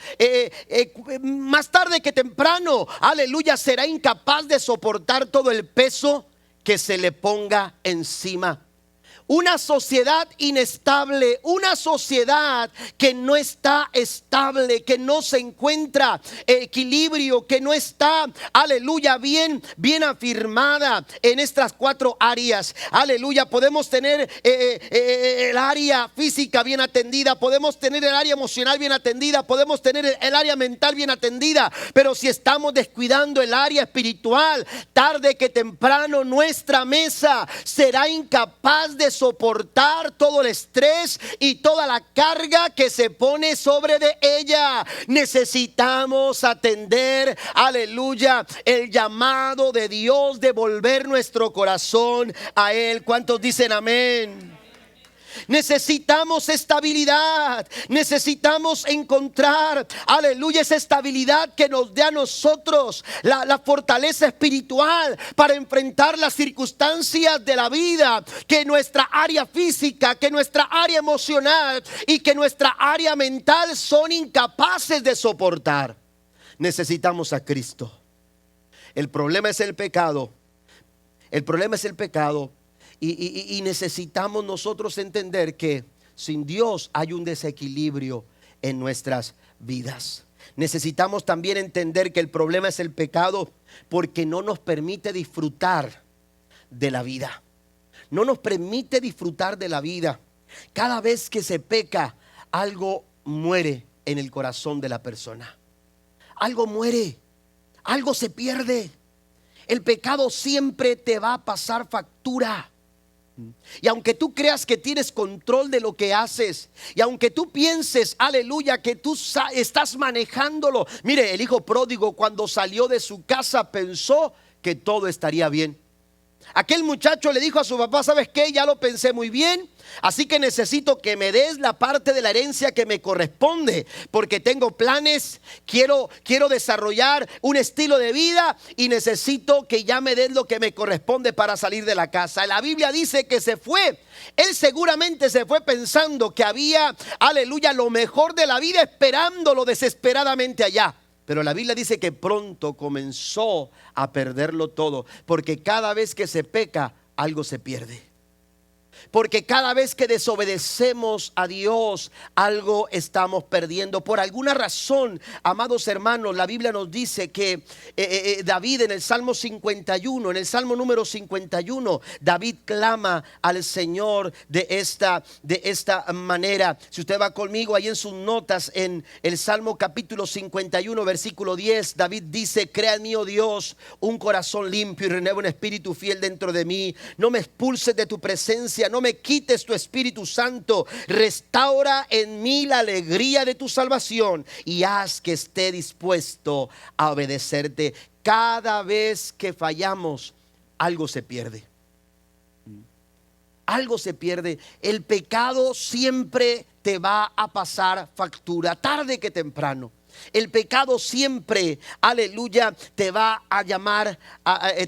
más tarde que temprano, aleluya, será incapaz de soportar todo el peso que se le ponga encima. Una sociedad inestable, una sociedad que no está estable, que no se encuentra equilibrio, que no está, aleluya, bien afirmada en estas 4 áreas. Aleluya, podemos tener el área física bien atendida, podemos tener el área emocional bien atendida, podemos tener el área mental bien atendida, pero si estamos descuidando el área espiritual, tarde que temprano nuestra mesa será incapaz de soportar todo el estrés y toda la carga que se pone sobre de ella. Necesitamos atender, aleluya, el llamado de Dios de volver nuestro corazón a Él. ¿Cuántos dicen amén? Necesitamos estabilidad, necesitamos encontrar, aleluya, esa estabilidad que nos dé a nosotros la fortaleza espiritual para enfrentar las circunstancias de la vida, que nuestra área física, que nuestra área emocional y que nuestra área mental son incapaces de soportar. Necesitamos a Cristo. El problema es el pecado. El problema es el pecado. Y necesitamos nosotros entender que sin Dios hay un desequilibrio en nuestras vidas. Necesitamos también entender que el problema es el pecado porque no nos permite disfrutar de la vida. No nos permite disfrutar de la vida. Cada vez que se peca, algo muere en el corazón de la persona. Algo muere, algo se pierde. El pecado siempre te va a pasar factura. Y aunque tú creas que tienes control de lo que haces, y aunque tú pienses, aleluya, que tú estás manejándolo. Mire, el hijo pródigo cuando salió de su casa pensó que todo estaría bien. Aquel muchacho le dijo a su papá: ¿sabes qué? Ya lo pensé muy bien, así que necesito que me des la parte de la herencia que me corresponde, porque tengo planes, quiero desarrollar un estilo de vida y necesito que ya me des lo que me corresponde para salir de la casa. La Biblia dice que se fue. Él seguramente se fue pensando que había, aleluya, lo mejor de la vida, esperándolo desesperadamente allá. Pero la Biblia dice que pronto comenzó a perderlo todo, porque cada vez que se peca, algo se pierde. Porque cada vez que desobedecemos a Dios, algo estamos perdiendo. Por alguna razón, amados hermanos, la Biblia nos dice que David en el Salmo 51, en el Salmo número 51, David clama al Señor de esta manera. Si usted va conmigo ahí en sus notas, en el Salmo capítulo 51, versículo 10, David dice: crea en mí, oh Dios, un corazón limpio y renueva un espíritu fiel dentro de mí. No me expulses de tu presencia, no me quites tu Espíritu Santo. Restaura en mí la alegría de tu salvación y haz que esté dispuesto a obedecerte. Cada vez que fallamos, algo se pierde. Algo se pierde. El pecado siempre te va a pasar factura, tarde que temprano. El pecado siempre, aleluya, te va a llamar,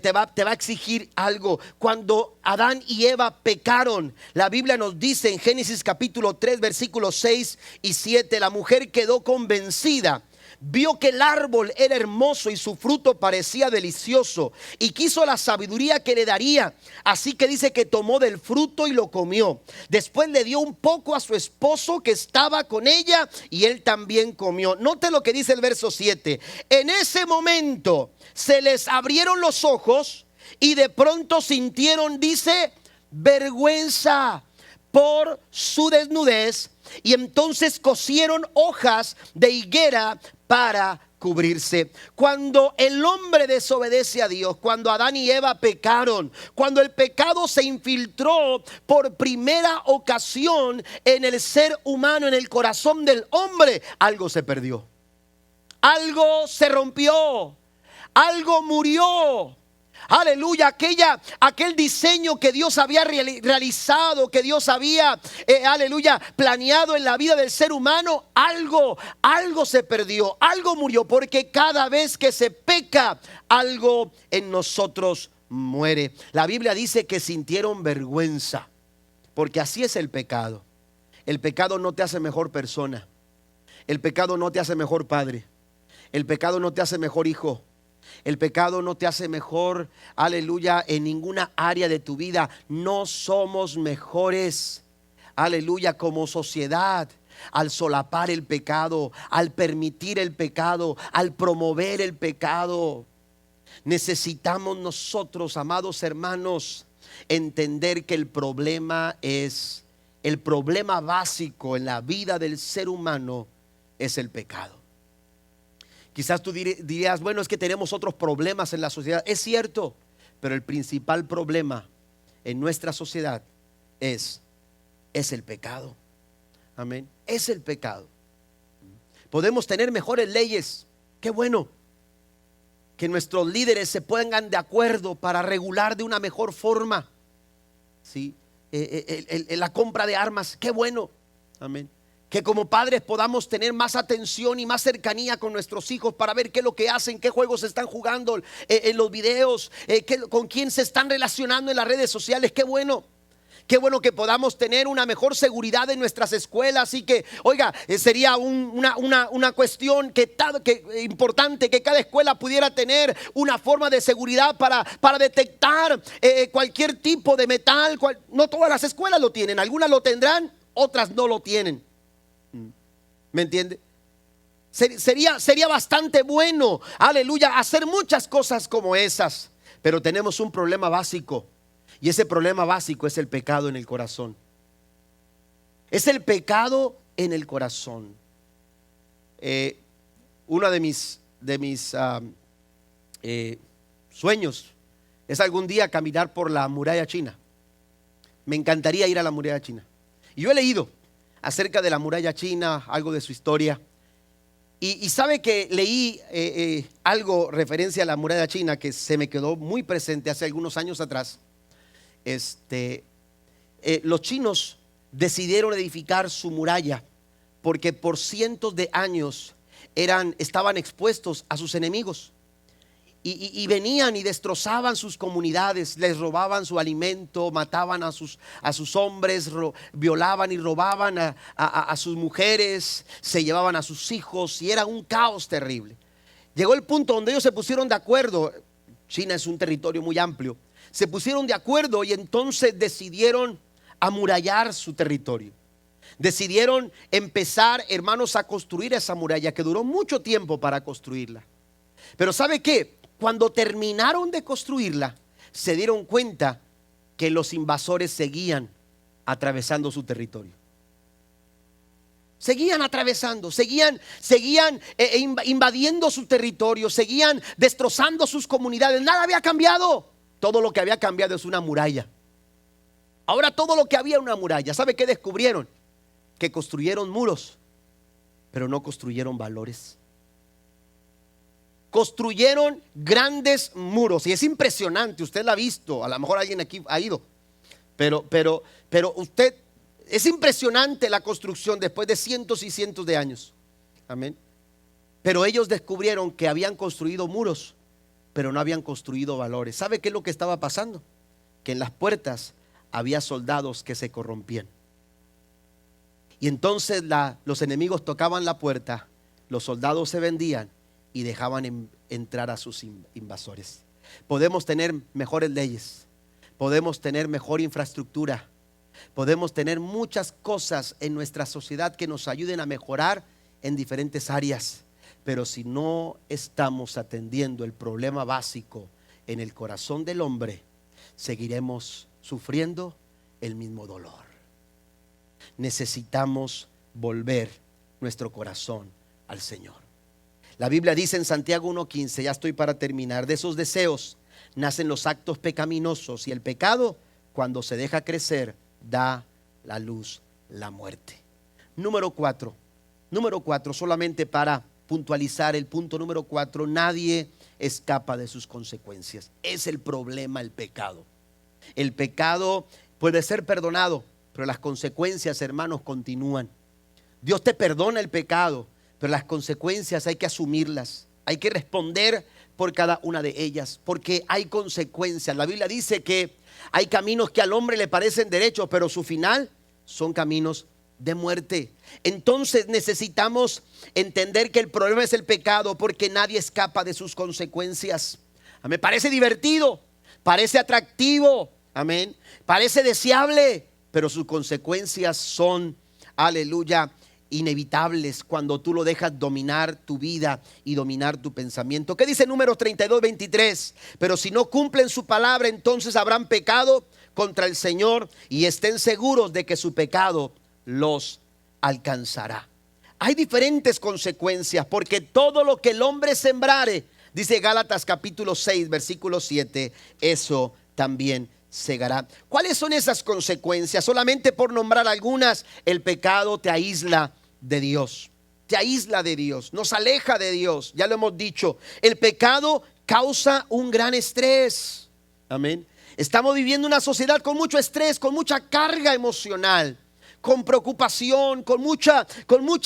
te va a exigir algo. Cuando Adán y Eva pecaron, la Biblia nos dice en Génesis capítulo 3, versículos 6 y 7, la mujer quedó convencida. Vio que el árbol era hermoso y su fruto parecía delicioso y quiso la sabiduría que le daría. Así que dice que tomó del fruto y lo comió. Después le dio un poco a su esposo que estaba con ella y él también comió. Note lo que dice el verso 7. En ese momento se les abrieron los ojos y de pronto sintieron, dice, vergüenza por su desnudez, y entonces cosieron hojas de higuera para cubrirse. Cuando el hombre desobedece a Dios, cuando Adán y Eva pecaron, cuando el pecado se infiltró por primera ocasión en el ser humano, en el corazón del hombre, algo se perdió, algo se rompió, algo murió. Aleluya, aquel diseño que Dios había realizado, que Dios había, aleluya, planeado en la vida del ser humano, algo se perdió, algo murió, porque cada vez que se peca, algo en nosotros muere. La Biblia dice que sintieron vergüenza, porque así es el pecado. El pecado no te hace mejor persona. El pecado no te hace mejor padre. El pecado no te hace mejor hijo. El pecado no te hace mejor, aleluya, en ninguna área de tu vida. No somos mejores, aleluya, como sociedad, al solapar el pecado, al permitir el pecado, al promover el pecado. Necesitamos nosotros, amados hermanos, entender que el problema básico en la vida del ser humano es el pecado. Quizás tú dirías, bueno, es que tenemos otros problemas en la sociedad. Es cierto, pero el principal problema en nuestra sociedad es el pecado. Amén. Es el pecado. Podemos tener mejores leyes. Qué bueno que nuestros líderes se pongan de acuerdo para regular de una mejor forma, ¿sí? La compra de armas. Qué bueno. Amén. Que como padres podamos tener más atención y más cercanía con nuestros hijos para ver qué es lo que hacen, qué juegos están jugando en los videos, con quién se están relacionando en las redes sociales. Qué bueno. Qué bueno que podamos tener una mejor seguridad en nuestras escuelas. Y que, oiga, sería una cuestión que importante que cada escuela pudiera tener una forma de seguridad para detectar cualquier tipo de metal. No todas las escuelas lo tienen, algunas lo tendrán, otras no lo tienen. ¿Me entiende? Sería bastante bueno, aleluya, hacer muchas cosas como esas. Pero tenemos un problema básico. Y ese problema básico es el pecado en el corazón. Es el pecado en el corazón. Uno de mis sueños es algún día caminar por la muralla china. Me encantaría ir a la muralla china. Y yo he leído acerca de la muralla china, algo de su historia. Y sabe que leí algo referencia a la muralla china que se me quedó muy presente hace algunos años atrás. Los chinos decidieron edificar su muralla porque por cientos de años estaban expuestos a sus enemigos y venían y destrozaban sus comunidades, les robaban su alimento, mataban a sus hombres, violaban y robaban a sus mujeres, se llevaban a sus hijos y era un caos terrible. Llegó el punto donde ellos se pusieron de acuerdo. China es un territorio muy amplio. Se pusieron de acuerdo y entonces decidieron amurallar su territorio. Decidieron empezar, hermanos, a construir esa muralla que duró mucho tiempo para construirla. Pero ¿sabe qué? Cuando terminaron de construirla, se dieron cuenta que los invasores seguían atravesando su territorio. Seguían atravesando, seguían invadiendo su territorio, seguían destrozando sus comunidades. Nada había cambiado. Todo lo que había cambiado es una muralla. Ahora todo lo que había una muralla. ¿Sabe qué descubrieron? Que construyeron muros, pero no construyeron valores. Construyeron grandes muros. Y es impresionante, usted lo ha visto. A lo mejor alguien aquí ha ido. Pero usted, es impresionante la construcción después de cientos y cientos de años. Amén. Pero ellos descubrieron que habían construido muros, pero no habían construido valores. ¿Sabe qué es lo que estaba pasando? Que en las puertas había soldados que se corrompían. Y entonces los enemigos tocaban la puerta, los soldados se vendían y dejaban entrar a sus invasores. Podemos tener mejores leyes, podemos tener mejor infraestructura, podemos tener muchas cosas en nuestra sociedad que nos ayuden a mejorar en diferentes áreas. Pero si no estamos atendiendo el problema básico en el corazón del hombre, seguiremos sufriendo el mismo dolor. Necesitamos volver nuestro corazón al Señor. La Biblia dice en Santiago 1:15, ya estoy para terminar, de esos deseos nacen los actos pecaminosos y el pecado, cuando se deja crecer, da la luz, la muerte. Número 4, solamente para puntualizar el punto número 4, nadie escapa de sus consecuencias. Es el problema, el pecado. El pecado puede ser perdonado, pero las consecuencias, hermanos, continúan. Dios te perdona el pecado, pero las consecuencias hay que asumirlas. Hay que responder por cada una de ellas, porque hay consecuencias. La Biblia dice que hay caminos que al hombre le parecen derechos, pero su final son caminos de muerte. Entonces necesitamos entender que el problema es el pecado, porque nadie escapa de sus consecuencias. Me parece divertido, parece atractivo, amén, parece deseable, pero sus consecuencias son, aleluya, inevitables cuando tú lo dejas dominar tu vida y dominar tu pensamiento. ¿Qué dice Números 32:23? Pero si no cumplen su palabra, entonces habrán pecado contra el Señor y estén seguros de que su pecado los alcanzará. Hay diferentes consecuencias, porque todo lo que el hombre sembrare, dice Gálatas capítulo 6 versículo 7, eso también cegará. ¿Cuáles son esas consecuencias? Solamente por nombrar algunas, el pecado te aísla de Dios. Te aísla de Dios, nos aleja de Dios. Ya lo hemos dicho, el pecado causa un gran estrés. Amén. Estamos viviendo una sociedad con mucho estrés, con mucha carga emocional, con preocupación, con mucha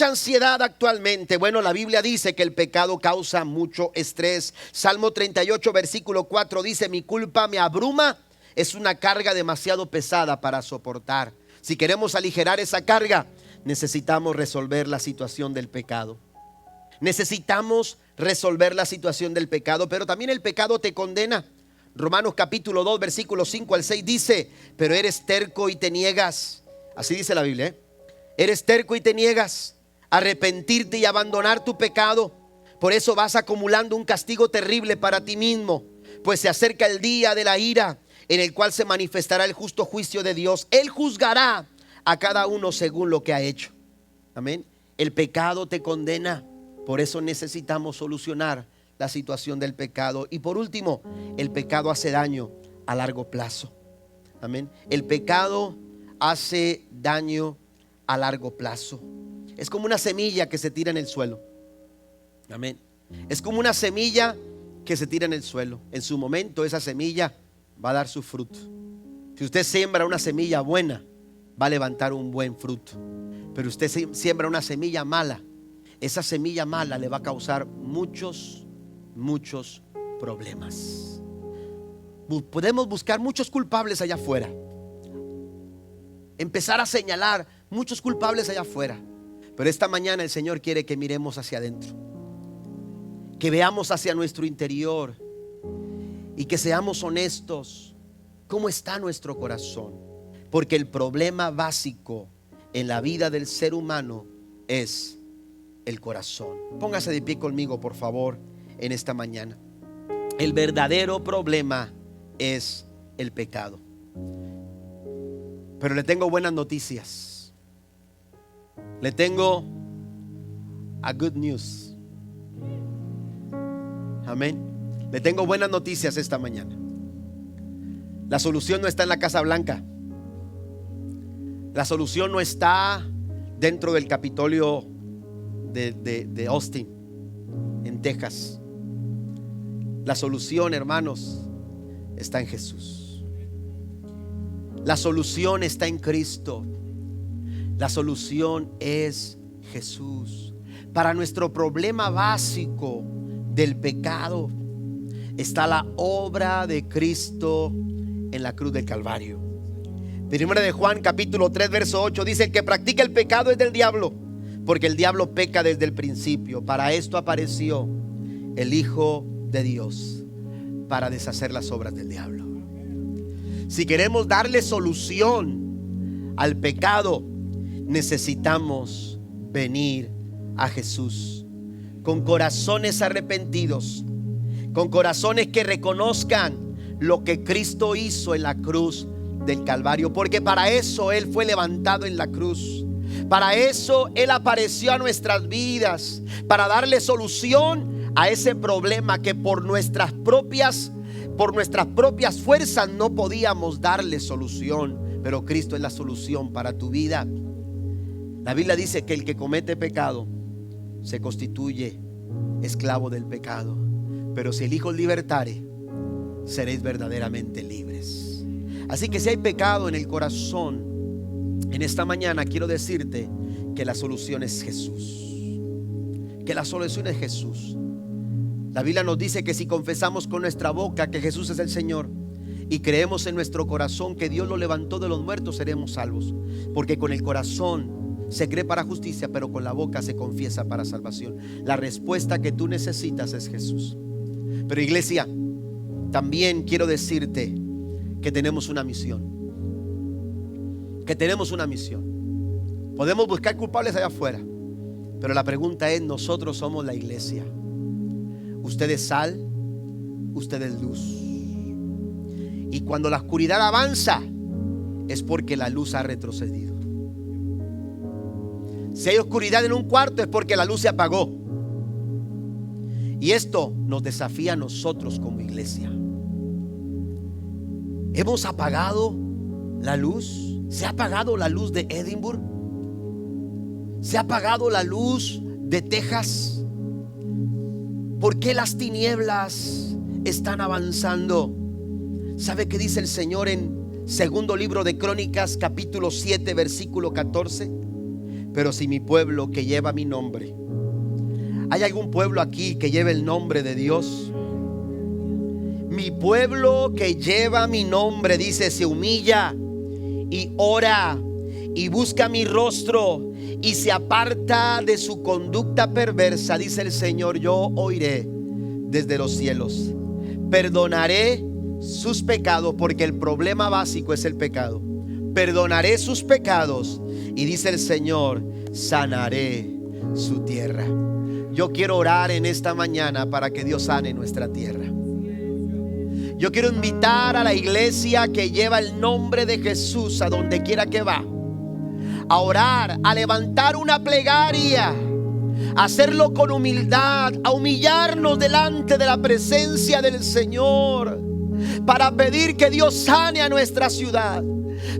ansiedad actualmente. Bueno, la Biblia dice que el pecado causa mucho estrés. Salmo 38, versículo 4 dice: mi culpa me abruma, es una carga demasiado pesada para soportar. Si queremos aligerar esa carga, necesitamos resolver la situación del pecado. Necesitamos resolver la situación del pecado, pero también el pecado te condena. Romanos capítulo 2, versículos 5 al 6 dice: pero eres terco y te niegas. Así dice la Biblia, eres terco y te niegas a arrepentirte y abandonar tu pecado. Por eso vas acumulando un castigo terrible para ti mismo, pues se acerca el día de la ira, en el cual se manifestará el justo juicio de Dios. Él juzgará a cada uno según lo que ha hecho. Amén. El pecado te condena. Por eso necesitamos solucionar la situación del pecado. Y por último, el pecado hace daño a largo plazo. Amén. El pecado hace daño a largo plazo. Es como una semilla que se tira en el suelo. Amén. Es como una semilla que se tira en el suelo. En su momento esa semilla va a dar su fruto. Si usted siembra una semilla buena, va a levantar un buen fruto. Pero usted siembra una semilla mala, esa semilla mala le va a causar muchos problemas. Podemos buscar muchos culpables allá afuera, empezar a señalar muchos culpables allá afuera. Pero esta mañana el Señor quiere que miremos hacia adentro, que veamos hacia nuestro interior y que seamos honestos. ¿Cómo está nuestro corazón? Porque el problema básico en la vida del ser humano es el corazón. Póngase de pie conmigo, por favor, en esta mañana. El verdadero problema es el pecado. Pero le tengo buenas noticias. Le tengo a good news. Amén. Le tengo buenas noticias esta mañana. La solución no está en la Casa Blanca. La solución no está dentro del Capitolio de Austin, en Texas. La solución, hermanos, está en Jesús. La solución está en Cristo. La solución es Jesús. Para nuestro problema básico del pecado está la obra de Cristo en la cruz del Calvario. Primera de Juan capítulo 3 verso 8 dice: el que practica el pecado es del diablo, porque el diablo peca desde el principio. Para esto apareció el Hijo de Dios, para deshacer las obras del diablo. Si queremos darle solución al pecado, necesitamos venir a Jesús con corazones arrepentidos, con corazones que reconozcan lo que Cristo hizo en la cruz del Calvario, porque para eso Él fue levantado en la cruz. Para eso Él apareció a nuestras vidas, para darle solución a ese problema que por nuestras propias fuerzas no podíamos darle solución. Pero Cristo es la solución para tu vida. La Biblia dice que el que comete pecado se constituye esclavo del pecado, pero si el Hijo os libertare, seréis verdaderamente libres. Así que si hay pecado en el corazón, en esta mañana quiero decirte que la solución es Jesús. Que la solución es Jesús. La Biblia nos dice que si confesamos con nuestra boca que Jesús es el Señor y creemos en nuestro corazón que Dios lo levantó de los muertos, seremos salvos. Porque con el corazón se cree para justicia, pero con la boca se confiesa para salvación. La respuesta que tú necesitas es Jesús. Pero iglesia, también quiero decirte que tenemos una misión. Que tenemos una misión. Podemos buscar culpables allá afuera, pero la pregunta es: nosotros somos la iglesia. Usted es sal, usted es luz. Y cuando la oscuridad avanza, es porque la luz ha retrocedido. Si hay oscuridad en un cuarto, es porque la luz se apagó. Y esto nos desafía a nosotros como iglesia. Hemos apagado la luz. ¿Se ha apagado la luz de Edimburgo? ¿Se ha apagado la luz de Texas? ¿Por qué las tinieblas están avanzando? ¿Sabe qué dice el Señor en segundo libro de Crónicas, capítulo 7, versículo 14? Pero si mi pueblo que lleva mi nombre. ¿Hay algún pueblo aquí que lleve el nombre de Dios? Mi pueblo que lleva mi nombre, dice, se humilla y ora y busca mi rostro y se aparta de su conducta perversa, dice el Señor, yo oiré desde los cielos, perdonaré sus pecados, porque el problema básico es el pecado. Perdonaré sus pecados y dice el Señor, sanaré su tierra. Yo quiero orar en esta mañana para que Dios sane nuestra tierra. Yo quiero invitar a la iglesia que lleva el nombre de Jesús a donde quiera que va, a orar, a levantar una plegaria, a hacerlo con humildad, a humillarnos delante de la presencia del Señor, para pedir que Dios sane a nuestra ciudad,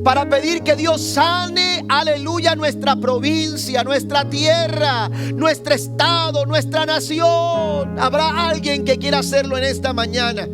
para pedir que Dios sane, aleluya, nuestra provincia, nuestra tierra, nuestro estado, nuestra nación. ¿Habrá alguien que quiera hacerlo en esta mañana?